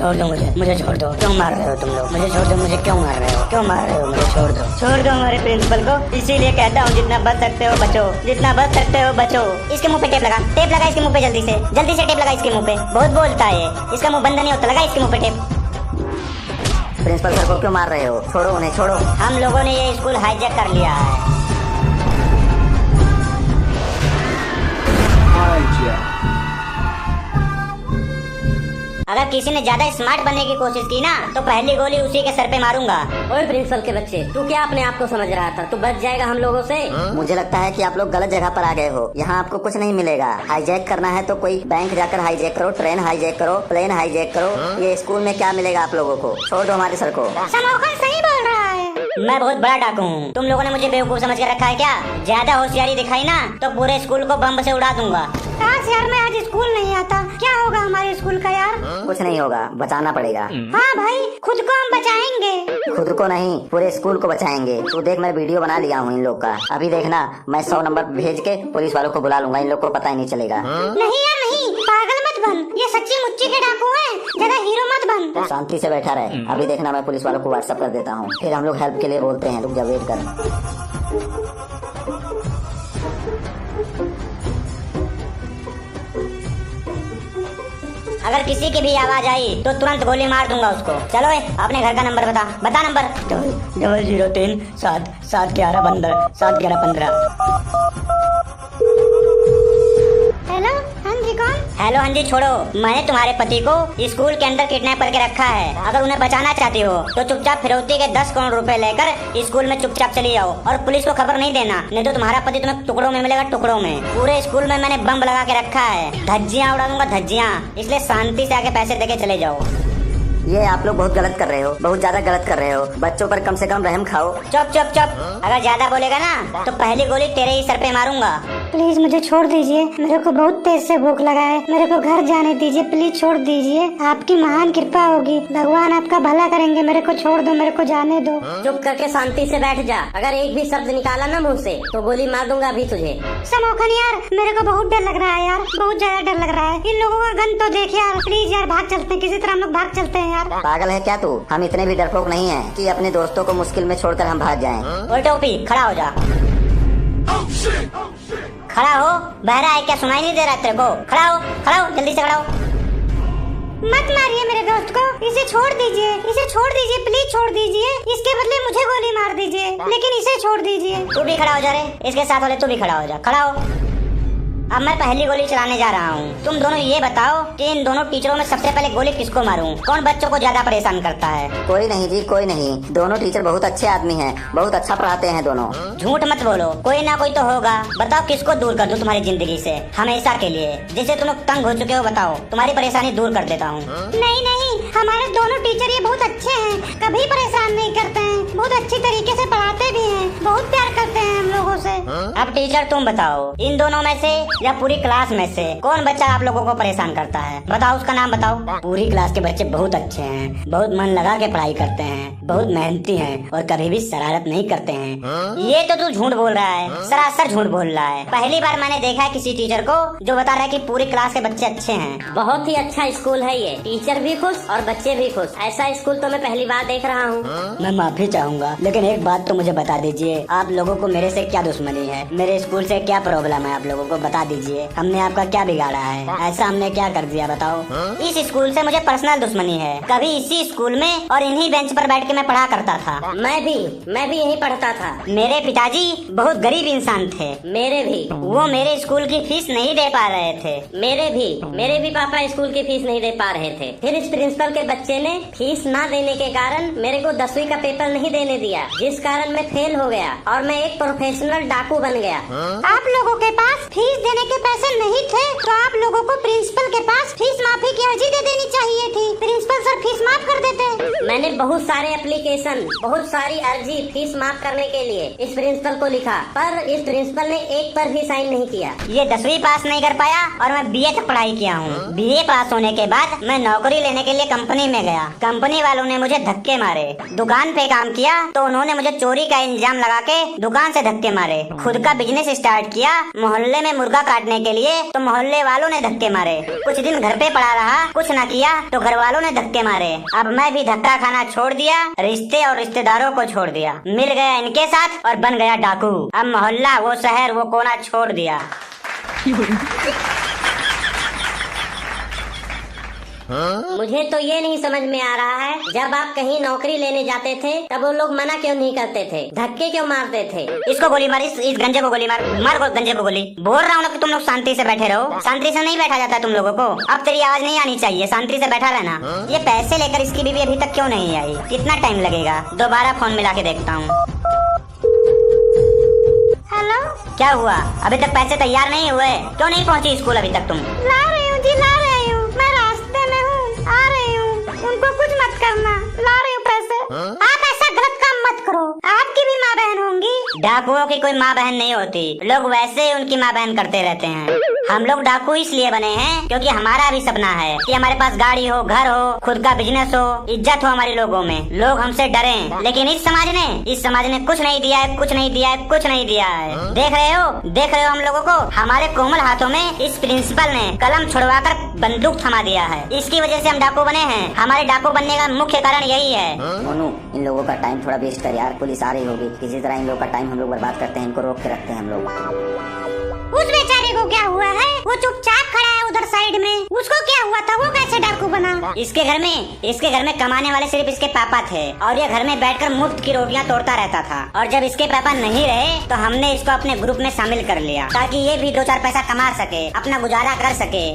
छोड़ दो मुझे छोड़ दो। क्यों मार रहे हो तुम लोग? मुझे छोड़ दो, मुझे क्यों मार रहे हो? क्यों मार रहे हो? मुझे छोड़ दो हमारे प्रिंसिपल को। इसीलिए कहता हूँ जितना बच सकते हो बचो, जितना बच सकते हो बचो। इसके मुंह पे टेप लगा इसके मुंह पे, जल्दी से टेप लगा इसके मुंह पे। बहुत बोलता है, इसका मुंह बंद नहीं होता, लगा इसके मुंह पे टेप। प्रिंसिपल सर को क्यों मार रहे हो? छोड़ो उन्हें, छोड़ो। हम लोगों ने ये स्कूल हाईजैक कर लिया है। अगर किसी ने ज्यादा स्मार्ट बनने की कोशिश की ना तो पहली गोली उसी के सर पे मारूंगा। ओए प्रिंसिपल के बच्चे, तू क्या अपने आप को समझ रहा था? तू बच जाएगा हम लोगों से। मुझे लगता है कि आप लोग गलत जगह पर आ गए हो। यहाँ आपको कुछ नहीं मिलेगा। हाईजैक करना है तो कोई बैंक जाकर हाईजैक करो, ट्रेन हाईजैक करो, प्लेन हाईजैक करो। ये स्कूल में क्या मिलेगा आप लोगों को? छोड़ दो हमारे सर को। समोखन सही बोल रहा है। मैं बहुत बड़ा डाकू हूँ। तुम लोगों ने मुझे बेवकूफ समझ के रखा है क्या? ज्यादा होशियारी दिखाई ना तो पूरे स्कूल को बम से उड़ा दूंगा। यार मैं आज स्कूल नहीं आता, क्या होगा हमारे स्कूल का यार? कुछ नहीं होगा, बचाना पड़ेगा। हाँ भाई, खुद को हम बचाएंगे। खुद को नहीं, पूरे स्कूल को बचाएंगे। तू देख, मैं वीडियो बना लिया हूँ इन लोग का। अभी देखना, मैं 100 नंबर भेज के पुलिस वालों को बुला लूंगा। इन लोग को पता ही नहीं चलेगा। नहीं यार नहीं, पागल मत बन। ये सच्ची मुच्ची के डाकू हैं, ज्यादा हीरो मत बन। शांति से बैठा रहे। अभी देखना, मैं पुलिस वालों को व्हाट्सएप कर देता हूँ, फिर हम लोग हेल्प के लिए बोलते हैं। रुक जा, वेट कर। अगर किसी की भी आवाज आई तो तुरंत गोली मार दूंगा उसको। चलो अपने घर का नंबर बता नंबर। 003 7 7 11 15 7 11 15। हेलो हाँ जी, कौन? हेलो हाँ जी, छोड़ो। मैंने तुम्हारे पति को स्कूल के अंदर किडनैप करके रखा है। अगर उन्हें बचाना चाहती हो तो चुपचाप फिरौती के 10 करोड़ रुपए लेकर स्कूल में चुपचाप चली जाओ और पुलिस को खबर नहीं देना, नहीं तो तुम्हारा पति तुम्हें टुकड़ों में मिलेगा, टुकड़ों में। पूरे स्कूल में मैंने बम लगा के रखा है, धज्जियां उड़ा दूंगा, धज्जियां। इसलिए शांति से आके पैसे देके चले जाओ। ये आप लोग बहुत गलत कर रहे हो, बहुत ज्यादा गलत कर रहे हो। बच्चों पर कम से कम रहम खाओ। चुप। अगर ज्यादा बोलेगा ना तो पहली गोली तेरे ही सर पे मारूंगा। प्लीज मुझे छोड़ दीजिए, मेरे को बहुत तेज से भूख लगा है। मेरे को घर जाने दीजिए, प्लीज छोड़ दीजिए। आपकी महान कृपा होगी, भगवान आपका भला करेंगे। मेरे को छोड़ दो, मेरे को जाने दो। चुप करके शांति से बैठ जा। अगर एक भी शब्द निकाला ना मुंह से तो गोली मार दूंगा अभी तुझे। समोखन यार, मेरे को बहुत डर लग रहा है यार, बहुत ज्यादा डर लग रहा है। इन लोगों का गन तो देख यार। प्लीज यार भाग चलते हैं, किसी तरह हम लोग भाग चलते हैं यार। पागल है क्या तू? हम इतने भी डरपोक नहीं हैं कि अपने दोस्तों को मुश्किल में छोड़कर हम भाग जाएं। ओए टोपी, खड़ा हो जा। खड़ा हो, बहरा है क्या? सुनाई नहीं दे रहा तेरे को? खड़ा हो, जल्दी से खड़ा हो। मत मारिए मेरे दोस्त को, इसे छोड़ दीजिए, प्लीज छोड़ दीजिए। इसके बदले मुझे गोली मार दीजिए, लेकिन इसे छोड़ दीजिए। तू भी खड़ा हो जा रे, इसके साथ वाले तू भी खड़ा हो जा। खड़ा हो। अब मैं पहली गोली चलाने जा रहा हूँ। तुम दोनों ये बताओ कि इन दोनों टीचरों में सबसे पहले गोली किसको मारूं? कौन बच्चों को ज्यादा परेशान करता है? कोई नहीं जी, कोई नहीं। दोनों टीचर बहुत अच्छे आदमी हैं, बहुत अच्छा पढ़ाते हैं दोनों। झूठ मत बोलो, कोई ना कोई तो होगा। बताओ किसको दूर कर दूं तुम्हारी जिंदगी से हमेशा के लिए? जिसे तुम लोग तंग हो चुके हो, बताओ, तुम्हारी परेशानी दूर कर देता हूँ। नहीं, हमारे दोनों टीचर ये बहुत अच्छे हैं, कभी परेशान नहीं करते हैं, बहुत अच्छी तरीके से पढ़ाते भी हैं, बहुत प्यार करते हैं हम लोगों से। अब टीचर तुम बताओ, इन दोनों में से या पूरी क्लास में से कौन बच्चा आप लोगों को परेशान करता है? बताओ, उसका नाम बताओ। पूरी क्लास के बच्चे बहुत अच्छे हैं, बहुत मन लगा के पढ़ाई करते हैं, बहुत मेहनती हैं और कभी भी शरारत नहीं करते हैं। ये तो तू झूठ बोल रहा है, सरासर झूठ बोल रहा है। पहली बार मैंने देखा है किसी टीचर को जो बता रहा है कि पूरी क्लास के बच्चे अच्छे हैं। बहुत ही अच्छा स्कूल है ये, टीचर भी खुश और बच्चे भी खुश। ऐसा स्कूल तो मैं पहली बार देख रहा हूँ। मैं माफी चाहूंगा, लेकिन एक बात तो मुझे बता दीजिए, आप लोगों को मेरे से क्या दुश्मनी है? मेरे स्कूल से क्या प्रॉब्लम है? आप लोगों को बता दीजिए, हमने आपका क्या बिगाड़ा है? ऐसा हमने क्या कर दिया बताओ? इस स्कूल से मुझे पर्सनल दुश्मनी है। कभी इसी स्कूल में और इन्हीं बेंच पर बैठ के मैं पढ़ा करता था। मैं भी यही पढ़ता था। मेरे पिताजी बहुत गरीब इंसान थे। मेरे भी। वो मेरे स्कूल की फीस नहीं दे पा रहे थे। मेरे भी पापा स्कूल की फीस नहीं दे पा रहे थे। फिर इस प्रिंसिपल के बच्चे ने फीस ना देने के कारण मेरे को 10वीं का पेपर नहीं देने दिया, जिस कारण मैं फेल हो गया और मैं एक प्रोफेशनल डाकू बन गया। आप लोगों के पास फीस देने के पैसे नहीं थे तो आप लोगों को प्रिंसिपल के पास फीस माफी की अर्जी दे देनी चाहिए थी। प्रिंसिपल सर फीस माफ कर देते। मैंने बहुत सारे एप्लीकेशन, बहुत सारी अर्जी फीस माफ करने के लिए इस प्रिंसिपल को लिखा, पर इस प्रिंसिपल ने एक पर भी साइन नहीं किया। ये 10वीं पास नहीं कर पाया और मैं BA तक पढ़ाई किया हूँ। BA पास होने के बाद मैं नौकरी लेने के लिए कंपनी में गया। कंपनी वालों ने मुझे धक्के मारे। दुकान पे काम किया तो उन्होंने मुझे चोरी का इल्जाम लगा के दुकान से धक्के मारे। खुद का बिजनेस स्टार्ट किया मोहल्ले में मुर्गा काटने के लिए, तो मोहल्ले वालों ने धक्के मारे। कुछ दिन घर पे पड़ा रहा, कुछ न किया तो घर वालों ने धक्के मारे। अब मैं भी धक्का खाना छोड़ दिया, रिश्ते और रिश्तेदारों को छोड़ दिया, मिल गया इनके साथ और बन गया डाकू। अब मोहल्ला, वो शहर, वो कोना छोड़ दिया। मुझे तो ये नहीं समझ में आ रहा है, जब आप कहीं नौकरी लेने जाते थे तब वो लोग मना क्यों नहीं करते थे, धक्के क्यों मारते थे? इसको गोली मार, इस गंजे को गोली मार, गंजे को गोली। बोल रहा हूँ ना कि तुम लोग शांति से बैठे रहो। शांति से नहीं बैठा जाता तुम लोगों को। अब तेरी आवाज नहीं आनी चाहिए, शांति से बैठा रहना। ये पैसे लेकर इसकी बीवी अभी तक क्यों नहीं आई? कितना टाइम लगेगा? दोबारा फोन मिला के देखता हूँ। हेलो, क्या हुआ? अभी तक पैसे तैयार नहीं हुए? क्यों नहीं पहुँची स्कूल अभी तक तुम? ला रही हूँ जी, ला रही हूँ। मैं रास्ते में हूँ, आ रही हूँ। उनको कुछ मत करना, ला रही हूँ पैसे। आप ऐसा गलत काम मत करो, आपकी भी माँ बहन होंगी। डाकुओं की कोई माँ बहन नहीं होती, लोग वैसे ही उनकी माँ बहन करते रहते हैं। हम लोग डाकू इसलिए बने हैं क्योंकि हमारा भी सपना है कि हमारे पास गाड़ी हो, घर हो, खुद का बिजनेस हो, इज्जत हो हमारे लोगों में, लोग हमसे डरें। लेकिन इस समाज ने कुछ नहीं दिया है, कुछ नहीं दिया है, कुछ नहीं दिया है। देख रहे हो हम लोगों को। हमारे कोमल हाथों में इस प्रिंसिपल ने कलम छुड़वाकर बंदूक थमा दिया है। इसकी वजह से हम डाकू बने हैं। हमारे डाकू बनने का मुख्य कारण यही है। मोनू, इन लोगों का टाइम थोड़ा वेस्ट कर यार, पुलिस आ रही होगी। किसी तरह इन लोगों का टाइम हम लोग बर्बाद करते हैं, इनको रोक के रखते हैं हम लोग। उस बेचारे को क्या हुआ है? वो चुपचाप खड़ा है उधर साइड में। उसको क्या हुआ था? वो कैसे डाकू बना? इसके घर में कमाने वाले सिर्फ इसके पापा थे और ये घर में बैठकर मुफ्त की रोटियां तोड़ता रहता था। और जब इसके पापा नहीं रहे तो हमने इसको अपने ग्रुप में शामिल कर लिया ताकि ये भी 2-4 पैसा कमा सके, अपना गुजारा कर सके।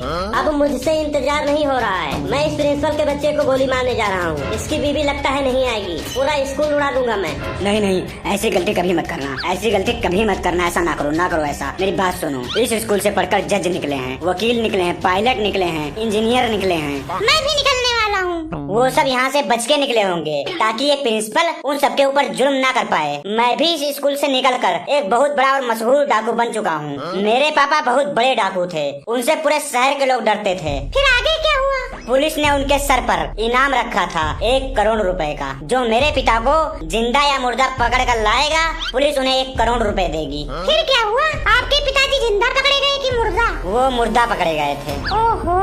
अब मुझसे इंतजार नहीं हो रहा है। मैं इस प्रिंसिपल के बच्चे को गोली मारने जा रहा हूँ। इसकी बीवी लगता है नहीं आएगी, पूरा स्कूल उड़ा दूंगा मैं। नहीं, ऐसी गलती कभी मत करना, ऐसी गलती कभी मत करना। ऐसा ना करो ऐसा। मेरी बात सुनो। इस स्कूल से पढ़कर जज निकले हैं, वकील निकले हैं, पायलट निकले हैं, इंजीनियर निकले हैं। मैं भी निकलने वाला हूँ। वो सब यहाँ से बच के निकले होंगे ताकि ये प्रिंसिपल उन सबके ऊपर जुल्म ना कर पाए। मैं भी इस स्कूल से निकलकर एक बहुत बड़ा और मशहूर डाकू बन चुका हूँ। मेरे पापा बहुत बड़े डाकू थे, उनसे पूरे शहर के लोग डरते थे। फिर आगे क्या हुआ? पुलिस ने उनके सर पर इनाम रखा था 1 करोड़ रुपए का। जो मेरे पिता को जिंदा या मुर्दा पकड़ कर लाएगा, पुलिस उन्हें 1 करोड़ रुपए देगी। फिर क्या हुआ? आपके पिताजी जिंदा पकड़े गए कि मुर्दा? वो मुर्दा पकड़े गए थे। ओहो,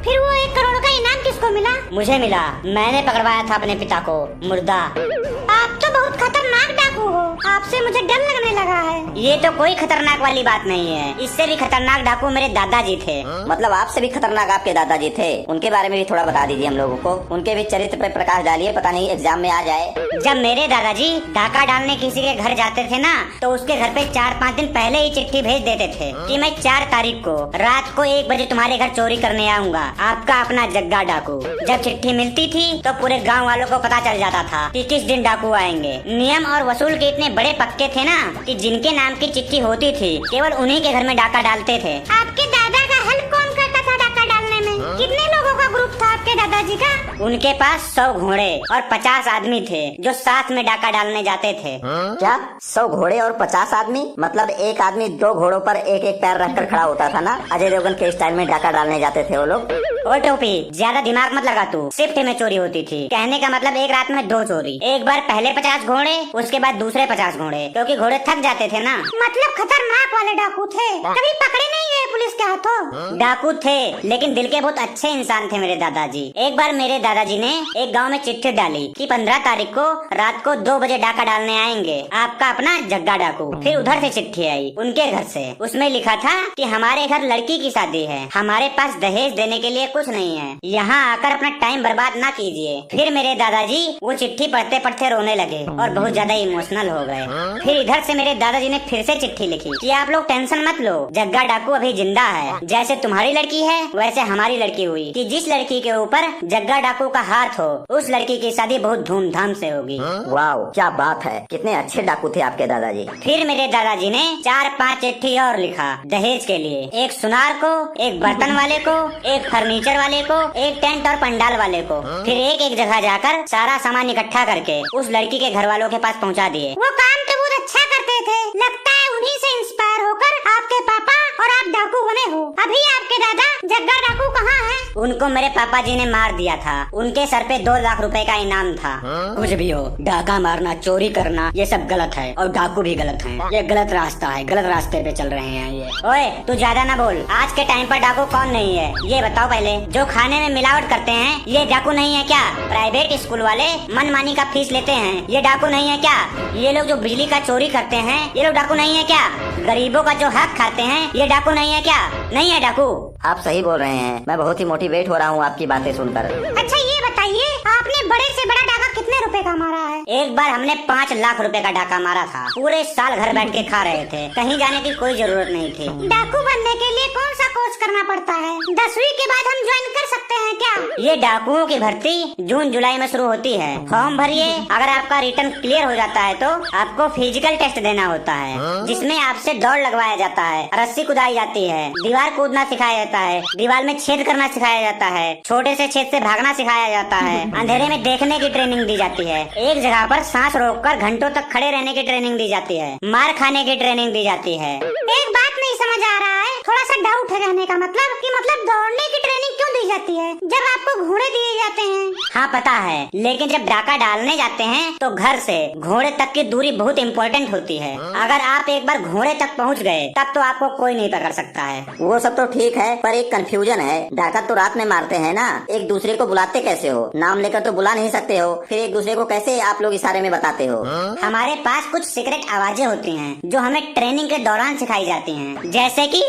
फिर वो 1 करोड़ का इनाम किसको मिला? मुझे मिला। मैंने पकड़वाया था अपने पिता को, मुर्दा। आप तो बहुत खतरनाक डाकू हो, आपसे मुझे डर लगने लगा है। ये तो कोई खतरनाक वाली बात नहीं है। इससे भी खतरनाक डाकू मेरे दादाजी थे। मतलब आपसे भी खतरनाक आपके दादाजी थे? उनके बारे में भी थोड़ा बता दीजिए हम लोगों को। उनके भी चरित्र पर प्रकाश डालिए, पता नहीं एग्जाम में आ जाए। जब मेरे दादाजी डाका डालने किसी के घर जाते थे ना, तो उसके घर पे 4-5 दिन पहले ही चिट्ठी भेज देते थे कि मैं 4 तारीख को रात को 1 बजे तुम्हारे घर चोरी करने आऊंगा, आपका अपना जग्गा डाकू। जब चिट्ठी मिलती थी तो पूरे गांव वालों को पता चल जाता था कि किस दिन डाकू आएंगे। नियम और वसूल के इतने बड़े पक्के थे ना कि जिनके नाम की चिट्ठी होती थी केवल उन्हीं के घर में डाका डालते थे। आपके दादा का हेल्प कौन करता था डाका डालने में? कितने लोगों का ग्रुप था आपके दादाजी का? उनके पास 100 घोड़े और 50 आदमी थे जो साथ में डाका डालने जाते थे। क्या 100 घोड़े और 50 आदमी? मतलब एक आदमी 2 घोड़ों पर एक पैर रखकर खड़ा होता था ना? अजय देवगन के स्टाइल में डाका डालने जाते थे वो लोग। ओ टोपी, ज्यादा दिमाग मत लगा तू। शिफ्ट में चोरी होती थी। कहने का मतलब एक रात में 2 चोरी। एक बार पहले 50 घोड़े, उसके बाद दूसरे 50 घोड़े, क्योंकि घोड़े थक जाते थे ना। मतलब खतरनाक वाले डाकू थे। कभी पकड़े नहीं गए पुलिस के हाथों? डाकू थे लेकिन दिल के बहुत अच्छे इंसान थे मेरे दादाजी। एक बार मेरे दादाजी ने एक गांव में चिट्ठी डाली कि 15 तारीख को रात को 2 बजे डाका डालने आएंगे, आपका अपना जग्गा डाकू। फिर उधर से चिट्ठी आई उनके घर से। उसमें लिखा था कि हमारे घर लड़की की शादी है, हमारे पास दहेज देने के लिए कुछ नहीं है, यहाँ आकर अपना टाइम बर्बाद ना कीजिए। फिर मेरे दादाजी वो चिट्ठी पढ़ते पढ़ते रोने लगे और बहुत ज्यादा इमोशनल हो गए। फिर इधर से मेरे दादाजी ने फिर से चिट्ठी लिखी कि आप लोग टेंशन मत लो, जग्गा डाकू अभी जिंदा है। जैसे तुम्हारी लड़की है वैसे हमारी लड़की हुई कि जिस लड़की के ऊपर जग्गा डाकू का हाथ हो उस लड़की की शादी बहुत धूमधाम से होगी। वाह, क्या बात है, कितने अच्छे डाकू थे आपके दादाजी। फिर मेरे दादाजी ने 4-5 चिट्ठी और लिखा दहेज के लिए। एक सुनार को, एक बर्तन वाले को, एक फर्नीचर वाले को, एक टेंट और पंडाल वाले को। फिर एक जगह जाकर सारा सामान इकट्ठा करके उस लड़की के घर वालों के पास पहुंचा दिए। वो काम तो बहुत अच्छा करते थे। लगता है उन्हीं से इंस्पायर होकर आपके पापा और आप डाकू बने हो। अभी आपके दादा जग्गा डाकू कहाँ हैं? उनको मेरे पापा जी ने मार दिया था। उनके सर पे 2 लाख रुपए का इनाम था। कुछ भी हो, डाका मारना, चोरी करना ये सब गलत है और डाकू भी गलत है। ये गलत रास्ता है, गलत रास्ते पे चल रहे हैं ये। ओए तू ज्यादा ना बोल। आज के टाइम पर डाकू कौन नहीं है ये बताओ पहले। जो खाने में मिलावट करते हैं ये डाकू नहीं है क्या? प्राइवेट स्कूल वाले मनमानी का फीस लेते हैं ये डाकू नहीं है क्या? ये लोग जो बिजली का चोरी करते हैं ये लोग डाकू नहीं है क्या? गरीबों का जो हक खाते हैं ये डाकू नहीं है क्या? नहीं है डाकू। आप सही बोल रहे हैं, मैं बहुत ही मोटिवेट हो रहा हूँ आपकी बातें सुनकर। अच्छा ये बताइए, आपने बड़े से बड़ा डाका कितने रुपए का मारा है? एक बार हमने 5 लाख रुपए का डाका मारा था। पूरे साल घर बैठ के खा रहे थे, कहीं जाने की कोई जरूरत नहीं थी। डाकू बनने के लिए कौन सा कोर्स करना पड़ता है? 10वीं के बाद हम ज्वाइन कर सकते हैं क्या? ये डाकुओं की भर्ती जून जुलाई में शुरू होती है। फॉर्म भरिए, अगर आपका रिटर्न क्लियर हो जाता है तो आपको फिजिकल टेस्ट देना होता है, जिसमें आपसे दौड़ लगवाया जाता है, रस्सी कुदाई जाती है, दीवार कूदना सिखाया जाता है, दीवार में छेद करना सिखाया जाता है, छोटे से छेद से भागना सिखाया जाता है, अंधेरे में देखने की ट्रेनिंग दी जाती है, एक जगह पर सांस रोककर घंटों तक खड़े रहने की ट्रेनिंग दी जाती है, मार खाने की ट्रेनिंग दी जाती है। एक बात नहीं समझ आ रहा है, थोड़ा सा डाउट है कहने का मतलब कि दौड़ने की ट्रेनिंग क्यों दी जाती है जब आपको घोड़े दिए जाते हैं? हाँ पता है, लेकिन जब डाका डालने जाते हैं तो घर से घोड़े तक की दूरी बहुत इम्पोर्टेंट होती है। अगर आप एक बार घोड़े तक पहुंच गए तब तो आपको कोई नहीं पकड़ सकता है। वो सब तो ठीक है, पर एक कंफ्यूजन है। डाका तो रात में मारते हैं ना, एक दूसरे को बुलाते कैसे हो? नाम लेकर तो बुला नहीं सकते हो, फिर एक दूसरे को कैसे आप लोग इशारे में बताते हो? हमारे पास कुछ सीक्रेट आवाजें होती हैं जो हमें ट्रेनिंग के दौरान सिखाई जाती हैं, जैसे कि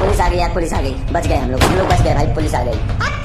पुलिस आ गई यार, पुलिस आ गई। बच गए हम लोग बच गए भाई, पुलिस आ गई।